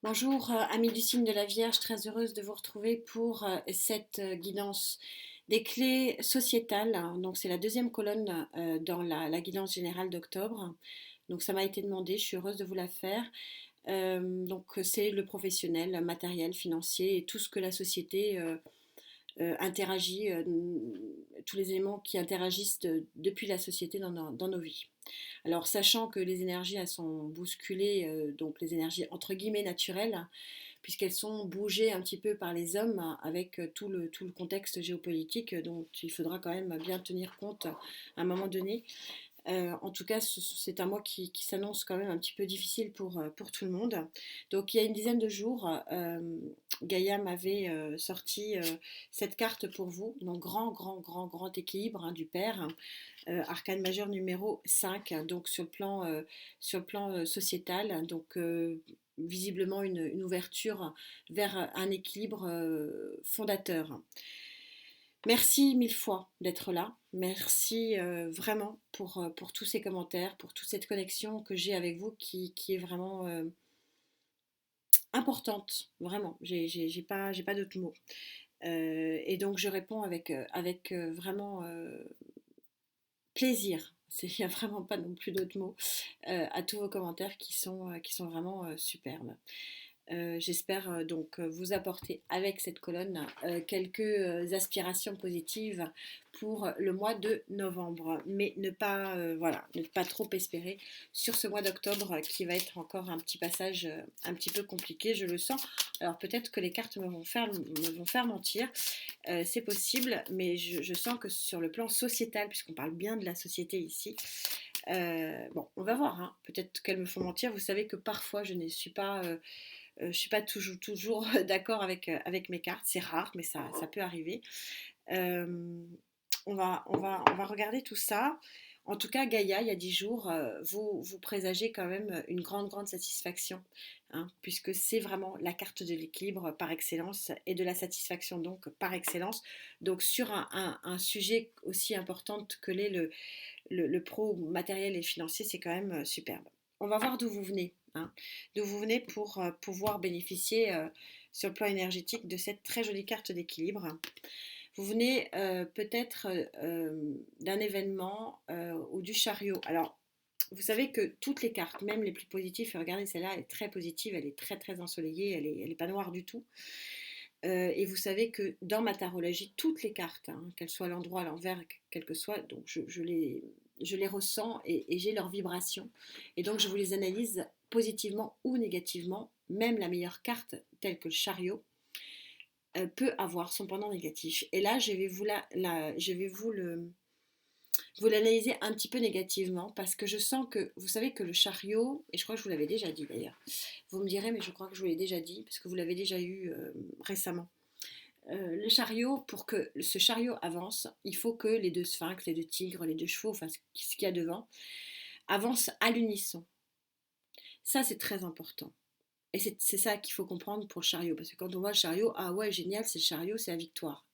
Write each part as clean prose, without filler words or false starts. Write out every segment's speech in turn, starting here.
Bonjour, amis du signe de la Vierge, très heureuse de vous retrouver pour cette guidance des clés sociétales. Donc c'est la deuxième colonne dans la guidance générale d'octobre. Donc ça m'a été demandé, je suis heureuse de vous la faire. Donc c'est le professionnel, matériel, financier et tout ce que la société interagit, tous les éléments qui interagissent depuis la société dans nos vies. Alors, sachant que les énergies, elles sont bousculées, donc les énergies entre guillemets naturelles, puisqu'elles sont bougées un petit peu par les hommes avec tout le contexte géopolitique dont il faudra quand même bien tenir compte à un moment donné. En tout cas, c'est un mois qui s'annonce quand même un petit peu difficile pour tout le monde. Donc, il y a une dizaine de jours, Gaïa m'avait sorti cette carte pour vous. Donc, grand équilibre du Père. Arcane majeur numéro 5, donc sur le plan sociétal. Donc, visiblement une ouverture vers un équilibre fondateur. Merci mille fois d'être là. Merci vraiment pour tous ces commentaires, pour toute cette connexion que j'ai avec vous qui est vraiment importante. Vraiment, j'ai pas d'autres mots. Et donc je réponds avec vraiment plaisir. Il n'y a vraiment pas non plus d'autres mots à tous vos commentaires qui sont vraiment superbes. J'espère donc vous apporter avec cette colonne quelques aspirations positives pour le mois de novembre, mais ne pas voilà, ne pas trop espérer sur ce mois d'octobre qui va être encore un petit passage un petit peu compliqué, je le sens. Alors peut-être que les cartes me vont faire mentir, c'est possible, mais je sens que sur le plan sociétal, puisqu'on parle bien de la société ici, bon, on va voir, hein. Peut-être qu'elles me font mentir. Vous savez que parfois je ne suis pas toujours d'accord avec mes cartes, c'est rare, mais ça peut arriver. Euh, on va regarder tout ça. En tout cas, Gaïa, il y a 10 jours, vous présagez quand même une grande satisfaction, hein, puisque c'est vraiment la carte de l'équilibre par excellence et de la satisfaction donc par excellence. Donc sur un sujet aussi important que l'est le pro matériel et financier, c'est quand même superbe. On va voir d'où vous venez, hein, d'où vous venez pour pouvoir bénéficier sur le plan énergétique de cette très jolie carte d'équilibre. Vous venez peut-être d'un événement ou du chariot. Alors, vous savez que toutes les cartes, même les plus positives, regardez celle-là, elle est très positive, elle est très ensoleillée, elle est pas noire du tout. Et vous savez que dans ma tarologie, toutes les cartes, hein, qu'elles soient à l'endroit, à l'envers, quelles que soient, donc je les ressens et j'ai leur vibration. Et donc je vous les analyse positivement ou négativement. Même la meilleure carte, telle que le chariot, peut avoir son pendant négatif. Et là, je vais vous l'analyser un petit peu négativement parce que je sens que, vous savez que le chariot, et je crois que je vous l'avais déjà dit d'ailleurs, vous me direz, mais je crois que je vous l'ai déjà dit parce que vous l'avez déjà eu récemment. Le chariot, pour que ce chariot avance, il faut que les deux sphinx, les deux tigres, les deux chevaux, enfin ce qu'il y a devant, avancent à l'unisson. Ça, c'est très important. Et c'est ça qu'il faut comprendre pour le chariot. Parce que quand on voit le chariot, ah ouais, génial, c'est le chariot, c'est la victoire.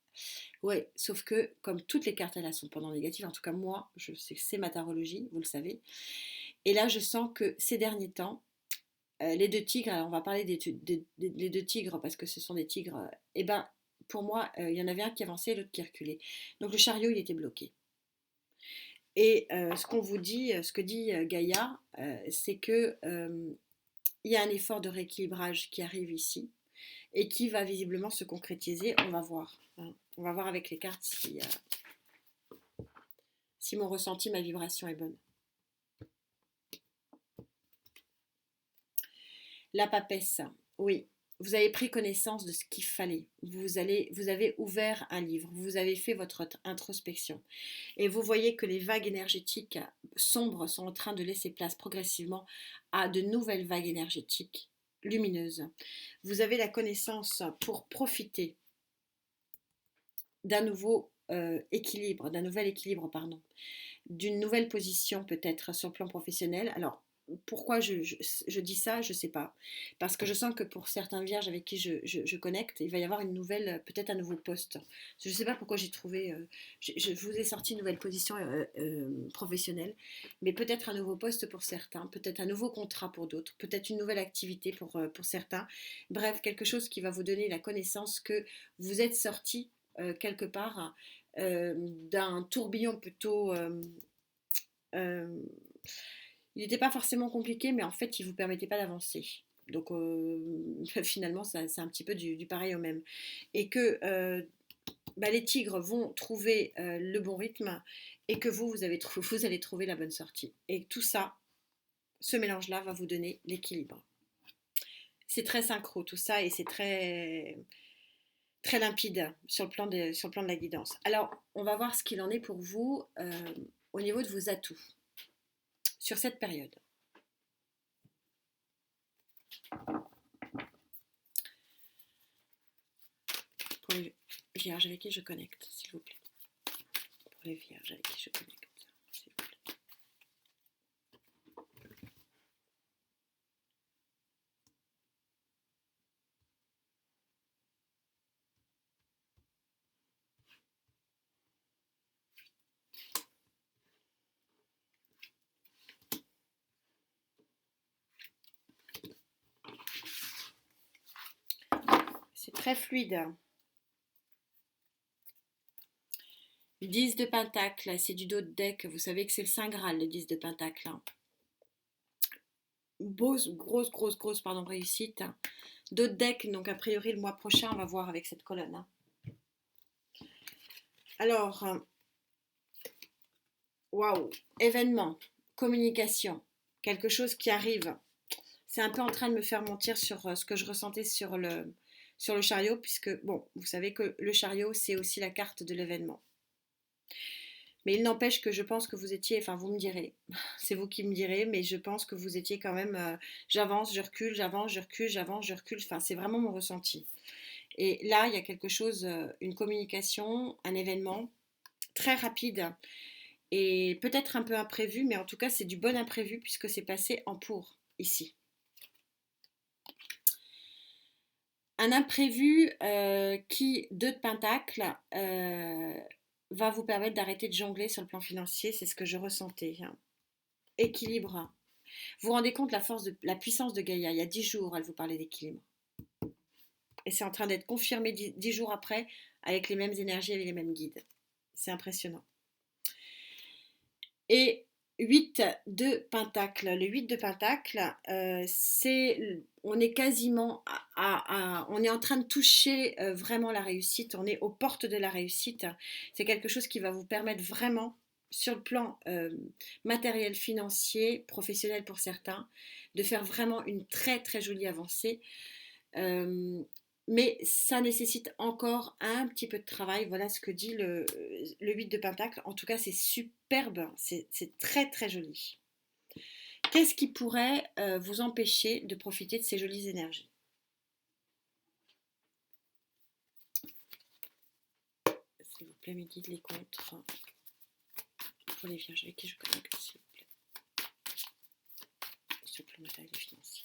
Ouais, sauf que comme toutes les cartes, elles sont pendant négatives, en tout cas moi, je sais que c'est ma tarologie, vous le savez. Et là, je sens que ces derniers temps, les deux tigres, alors on va parler des deux tigres parce que ce sont des tigres, et ben pour moi, il y en avait un qui avançait et l'autre qui reculait. Donc le chariot, il était bloqué. Et ce qu'on vous dit, ce que dit Gaïa, c'est que il y a un effort de rééquilibrage qui arrive ici et qui va visiblement se concrétiser. On va voir, hein. On va voir avec les cartes si mon ressenti, ma vibration est bonne. La papesse, oui. Vous avez pris connaissance de ce qu'il fallait. Vous avez ouvert un livre. Vous avez fait votre introspection. Et vous voyez que les vagues énergétiques sombres sont en train de laisser place progressivement à de nouvelles vagues énergétiques lumineuses. Vous avez la connaissance pour profiter d'un nouveau équilibre, d'un nouvel équilibre, pardon, d'une nouvelle position peut-être sur le plan professionnel. Alors, pourquoi je dis ça, je ne sais pas. Parce que je sens que pour certains vierges avec qui je connecte, il va y avoir une nouvelle, peut-être un nouveau poste. Je ne sais pas pourquoi j'ai trouvé, je vous ai sorti une nouvelle position professionnelle, mais peut-être un nouveau poste pour certains, peut-être un nouveau contrat pour d'autres, peut-être une nouvelle activité pour certains. Bref, quelque chose qui va vous donner la connaissance que vous êtes sorti quelque part d'un tourbillon plutôt... euh, il n'était pas forcément compliqué, mais en fait, il ne vous permettait pas d'avancer. Donc finalement, c'est un petit peu du pareil au même. Et que les tigres vont trouver le bon rythme et que vous allez trouver la bonne sortie. Et tout ça, ce mélange-là va vous donner l'équilibre. C'est très synchro tout ça et c'est très, très limpide sur le plan de la guidance. Alors, on va voir ce qu'il en est pour vous au niveau de vos atouts sur cette période. Pour les vierges avec qui je connecte, s'il vous plaît. Pour les vierges avec qui je connecte, s'il vous plaît. C'est très fluide. 10 de pentacle, c'est du dos de deck. Vous savez que c'est le Saint Graal, le 10 de pentacle. Grosse, pardon, réussite. Dos de deck, donc a priori le mois prochain, on va voir avec cette colonne. Alors, waouh, événement, communication, quelque chose qui arrive. C'est un peu en train de me faire mentir sur ce que je ressentais sur le chariot, puisque, bon, vous savez que le chariot, c'est aussi la carte de l'événement. Mais il n'empêche que je pense que vous étiez, enfin vous me direz, c'est vous qui me direz, mais je pense que vous étiez quand même, j'avance, je recule, j'avance, je recule, j'avance, je recule, enfin c'est vraiment mon ressenti. Et là, il y a quelque chose, une communication, un événement très rapide et peut-être un peu imprévu, mais en tout cas c'est du bon imprévu puisque c'est passé en pour ici. Un imprévu qui, 2 de pentacle, va vous permettre d'arrêter de jongler sur le plan financier, c'est ce que je ressentais. Équilibre. Vous vous rendez compte la puissance de Gaïa, il y a 10 jours, elle vous parlait d'équilibre. Et c'est en train d'être confirmé 10 jours après, avec les mêmes énergies, avec les mêmes guides. C'est impressionnant. Et 8 de pentacle. Le 8 de pentacle, on est quasiment on est en train de toucher vraiment la réussite, on est aux portes de la réussite. C'est quelque chose qui va vous permettre vraiment, sur le plan matériel, financier, professionnel pour certains, de faire vraiment une très très jolie avancée. Mais ça nécessite encore un petit peu de travail. Voilà ce que dit le 8 de pentacle. En tout cas, c'est superbe. C'est très très joli. Qu'est-ce qui pourrait vous empêcher de profiter de ces jolies énergies? S'il vous plaît, mes guides, les contres. Pour les vierges avec qui je connecte, s'il vous plaît. Sur le plan matériel et financier.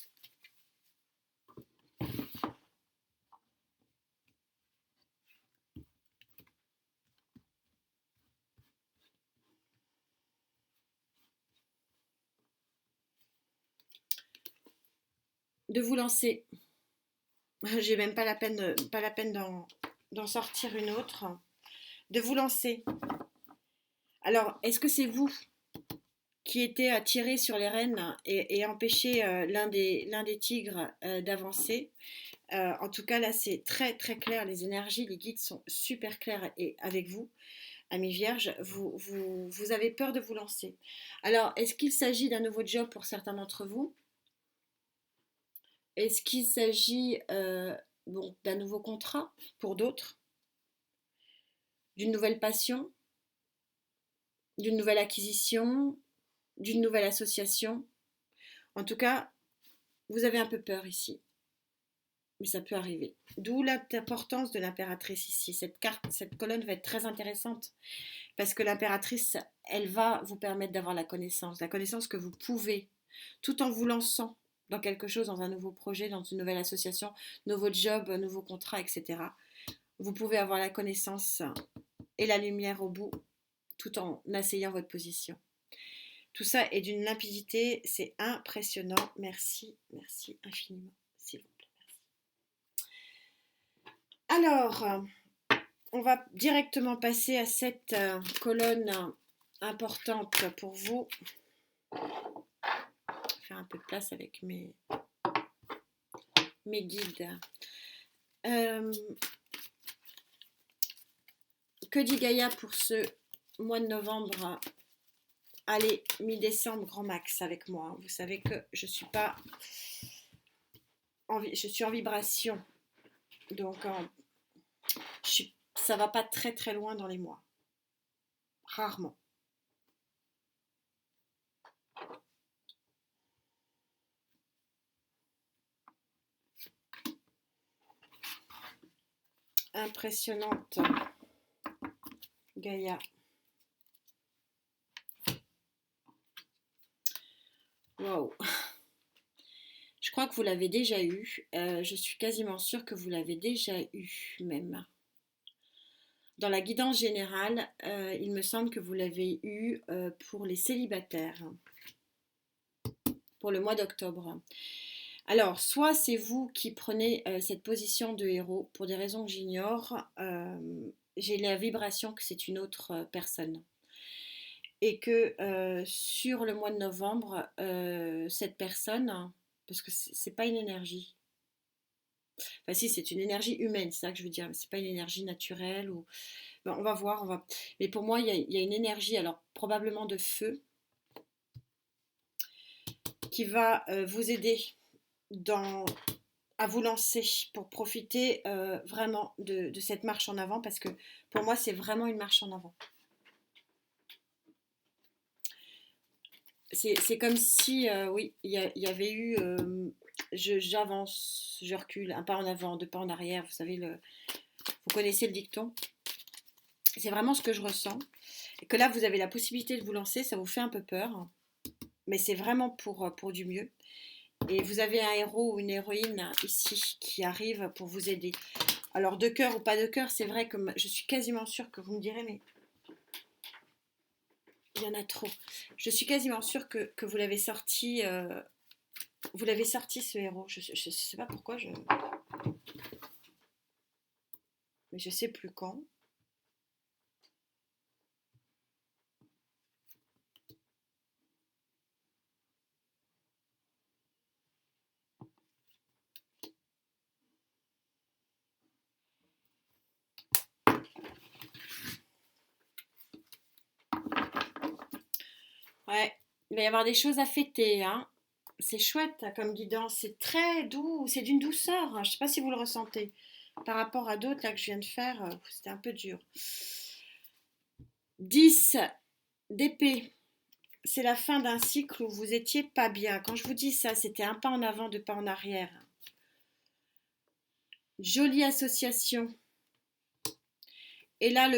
De vous lancer. J'ai même pas la peine d'en sortir une autre. De vous lancer. Alors, est-ce que c'est vous qui était à tirer sur les rênes et empêcher l'un des tigres d'avancer? En tout cas, là, c'est très très clair. Les énergies, les guides sont super clairs et avec vous. Amis vierges, vous avez peur de vous lancer. Alors, est-ce qu'il s'agit d'un nouveau job pour certains d'entre vous? Est-ce qu'il s'agit d'un nouveau contrat pour d'autres? D'une nouvelle passion? D'une nouvelle acquisition? D'une nouvelle association? En tout cas, vous avez un peu peur ici. Mais ça peut arriver. D'où l'importance de l'impératrice ici. Cette colonne va être très intéressante parce que l'impératrice, elle va vous permettre d'avoir la connaissance que vous pouvez tout en vous lançant dans quelque chose, dans un nouveau projet, dans une nouvelle association, nouveau job, nouveau contrat, etc. Vous pouvez avoir la connaissance et la lumière au bout tout en asseyant votre position. Tout ça est d'une limpidité, c'est impressionnant. Merci, merci infiniment, s'il vous plaît. Merci. Alors, on va directement passer à cette colonne importante pour vous. Je vais faire un peu de place avec mes guides. Que dit Gaïa pour ce mois de novembre? Allez, mi-décembre, grand max avec moi. Vous savez que je suis pas je suis en vibration. Donc, ça va pas très très loin dans les mois. Rarement. Impressionnante, Gaïa. Wow. Je crois que vous l'avez déjà eu. Je suis quasiment sûre que vous l'avez déjà eu même. Dans la guidance générale, il me semble que vous l'avez eu pour les célibataires, pour le mois d'octobre. Alors, soit c'est vous qui prenez cette position de héros pour des raisons que j'ignore. J'ai la vibration que c'est une autre personne. Et que sur le mois de novembre, cette personne, parce que c'est pas une énergie. Enfin si, c'est une énergie humaine, c'est ça que je veux dire. C'est pas une énergie naturelle ou. Ben, on va voir. Mais pour moi, il y a une énergie, alors probablement de feu, qui va vous aider à vous lancer pour profiter vraiment de cette marche en avant, parce que pour moi, c'est vraiment une marche en avant. C'est comme si, oui, il y avait eu, j'avance, je recule, un pas en avant, deux pas en arrière, vous savez, vous connaissez le dicton. C'est vraiment ce que je ressens. Et que là, vous avez la possibilité de vous lancer, ça vous fait un peu peur, mais c'est vraiment pour du mieux. Et vous avez un héros ou une héroïne ici qui arrive pour vous aider. Alors, de cœur ou pas de cœur, c'est vrai que je suis quasiment sûre que vous me direz, mais il y en a trop. Je suis quasiment sûre que vous l'avez sorti. Vous l'avez sorti ce héros. Je sais pas pourquoi. Mais je sais plus quand. Ouais, il va y avoir des choses à fêter, hein. C'est chouette comme guidance, c'est très doux, c'est d'une douceur. Je ne sais pas si vous le ressentez. Par rapport à d'autres là que je viens de faire, c'était un peu dur. 10 d'épée. C'est la fin d'un cycle où vous étiez pas bien. Quand je vous dis ça, c'était un pas en avant, deux pas en arrière. Jolie association. Et là,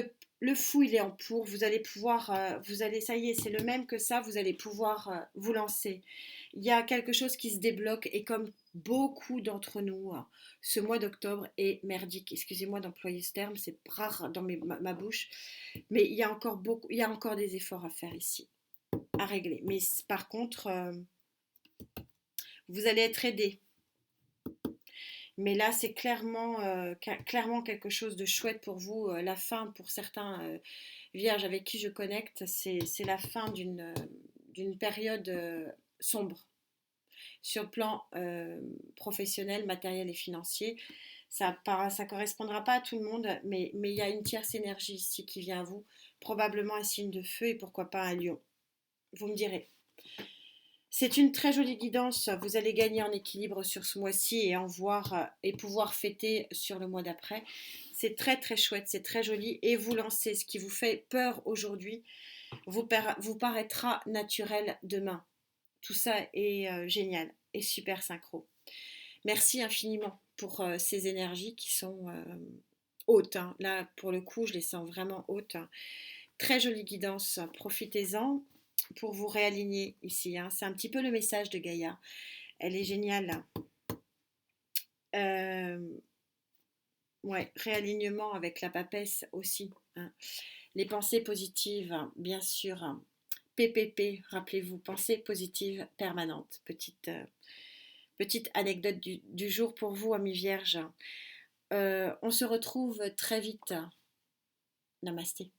le fou, il est en pour. Vous allez pouvoir, ça y est, c'est le même que ça, vous allez pouvoir vous lancer. Il y a quelque chose qui se débloque et comme beaucoup d'entre nous, ce mois d'octobre est merdique. Excusez-moi d'employer ce terme, c'est rare dans ma bouche, mais il y a encore des efforts à faire ici, à régler. Mais par contre, vous allez être aidé. Mais là, c'est clairement quelque chose de chouette pour vous. La fin, pour certains vierges avec qui je connecte, c'est la fin d'une période sombre sur le plan professionnel, matériel et financier. Ça ne correspondra pas à tout le monde, mais il y a une tierce énergie ici qui vient à vous, probablement un signe de feu et pourquoi pas un lion. Vous me direz. C'est une très jolie guidance. Vous allez gagner en équilibre sur ce mois-ci et en voir et pouvoir fêter sur le mois d'après. C'est très très chouette, c'est très joli. Et vous lancez ce qui vous fait peur aujourd'hui, vous paraîtra naturel demain. Tout ça est génial et super synchro. Merci infiniment pour ces énergies qui sont hautes, hein. Là, pour le coup, je les sens vraiment hautes. Très jolie guidance, profitez-en. pour vous réaligner ici, hein. C'est un petit peu le message de Gaïa. Elle est géniale. Euh, ouais, réalignement avec la papesse aussi, hein. Les pensées positives, bien sûr. PPP, rappelez-vous, pensée positive permanente. Petite anecdote du jour pour vous, amis vierges. On se retrouve très vite. Namasté.